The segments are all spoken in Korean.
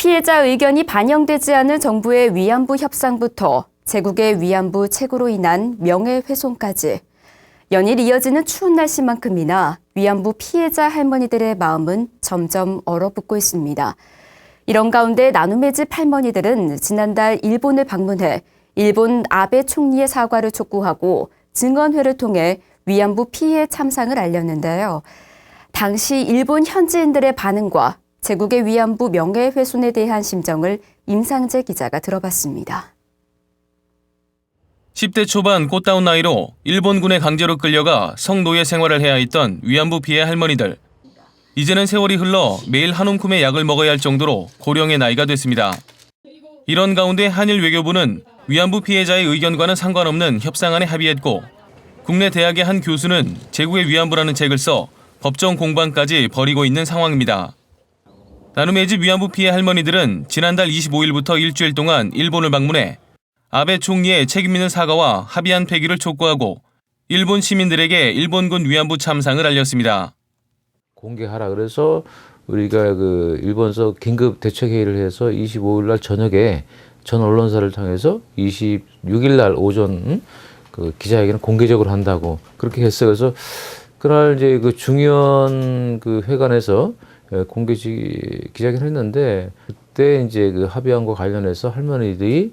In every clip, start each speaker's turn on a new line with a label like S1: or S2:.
S1: 피해자 의견이 반영되지 않은 정부의 위안부 협상부터 제국의 위안부 책으로 인한 명예훼손까지 연일 이어지는 추운 날씨만큼이나 위안부 피해자 할머니들의 마음은 점점 얼어붙고 있습니다. 이런 가운데 나눔의 집 할머니들은 지난달 일본을 방문해 일본 아베 총리의 사과를 촉구하고 증언회를 통해 위안부 피해 참상을 알렸는데요. 당시 일본 현지인들의 반응과 제국의 위안부 명예훼손에 대한 심정을 임상재 기자가 들어봤습니다.
S2: 10대 초반 꽃다운 나이로 일본군에 강제로 끌려가 성노예 생활을 해야 했던 위안부 피해 할머니들. 이제는 세월이 흘러 매일 한 움큼의 약을 먹어야 할 정도로 고령의 나이가 됐습니다. 이런 가운데 한일 외교부는 위안부 피해자의 의견과는 상관없는 협상안에 합의했고, 국내 대학의 한 교수는 제국의 위안부라는 책을 써 법정 공방까지 벌이고 있는 상황입니다. 나눔의 집 위안부 피해 할머니들은 지난달 25일부터 일주일 동안 일본을 방문해 아베 총리의 책임 있는 사과와 합의안 폐기를 촉구하고 일본 시민들에게 일본군 위안부 참상을 알렸습니다.
S3: 공개하라 그래서 우리가 일본서 긴급 대책회의를 해서 25일 날 저녁에 전 언론사를 통해서 26일 날 오전 기자회견을 공개적으로 한다고 그렇게 했어요. 그래서 그날 이제 중의원 회관에서 공개 기자회견을 했는데, 그때 이제 합의안과 관련해서 할머니들이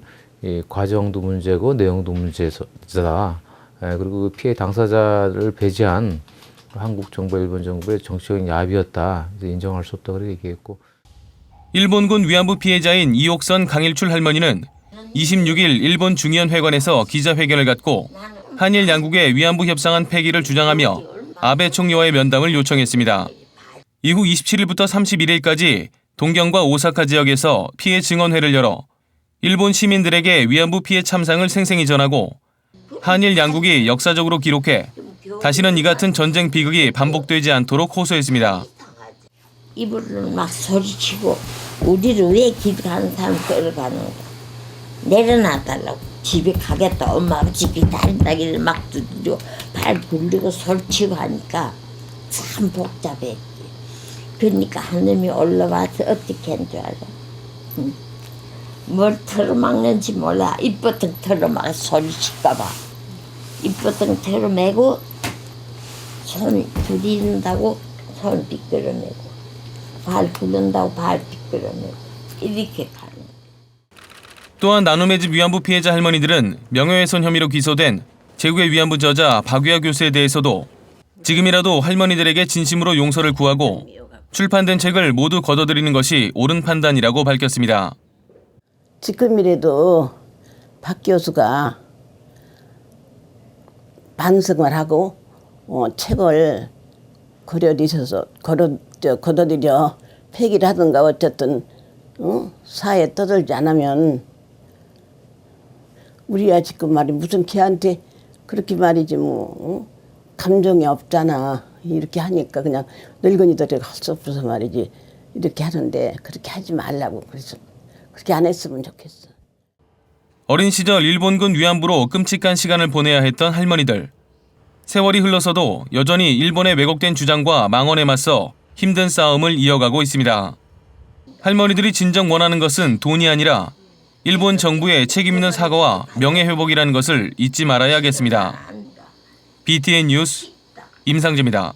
S3: 과정도 문제고 내용도 문제다. 그리고 피해 당사자를 배제한 한국 정부와 일본 정부의 정치적인 야비였다. 인정할 수 없다 그렇게 얘기했고.
S2: 일본군 위안부 피해자인 이옥선 강일출 할머니는 26일 일본 중의원 회관에서 기자회견을 갖고 한일 양국의 위안부 협상안 폐기를 주장하며 아베 총리와의 면담을 요청했습니다. 이후 27일부터 31일까지 동경과 오사카 지역에서 피해 증언회를 열어 일본 시민들에게 위안부 피해 참상을 생생히 전하고 한일 양국이 역사적으로 기록해 다시는 이 같은 전쟁 비극이 반복되지 않도록 호소했습니다.
S4: 이불을 막 소리치고 우리를 왜 기도하는 사람 끌어가는 거야. 내려놔달라고. 집에 가겠다. 엄마가 집에 다린다기를 막 두드리고 발 굴리고 소리치고 하니까 참 복잡했지. 그러니까 하느님이 올라와서 어떻게 한 줄 알아. 뭘 털어막는지 몰라. 입버튼 털어막 소리칠까 봐. 입버튼 털어매고 손 부린다고 손 비끄러내고 발 굴른다고 발 비끄러내고 이렇게 가는 거예요.
S2: 또한 나눔의 집 위안부 피해자 할머니들은 명예훼손 혐의로 기소된 제국의 위안부 저자 박유아 교수에 대해서도 지금이라도 할머니들에게 진심으로 용서를 구하고 출판된 책을 모두 걷어들이는 것이 옳은 판단이라고 밝혔습니다.
S5: 지금이라도 박 교수가 반성을 하고 책을 걷어들여 폐기를 하든가 어쨌든 사회에 떠들지 않으면 우리야 지금 무슨 걔한테 그렇게 말이지 감정이 없잖아. 이렇게 하니까 그냥 늙은이들이 할 수 없어서 말이지 이렇게 하는데 그렇게 하지 말라고. 그래서 그렇게 안 했으면 좋겠어.
S2: 어린 시절 일본군 위안부로 끔찍한 시간을 보내야 했던 할머니들. 세월이 흘러서도 여전히 일본의 왜곡된 주장과 망언에 맞서 힘든 싸움을 이어가고 있습니다. 할머니들이 진정 원하는 것은 돈이 아니라 일본 정부의 책임 있는 사과와 명예회복이라는 것을 잊지 말아야겠습니다. BTN 뉴스 임상재입니다.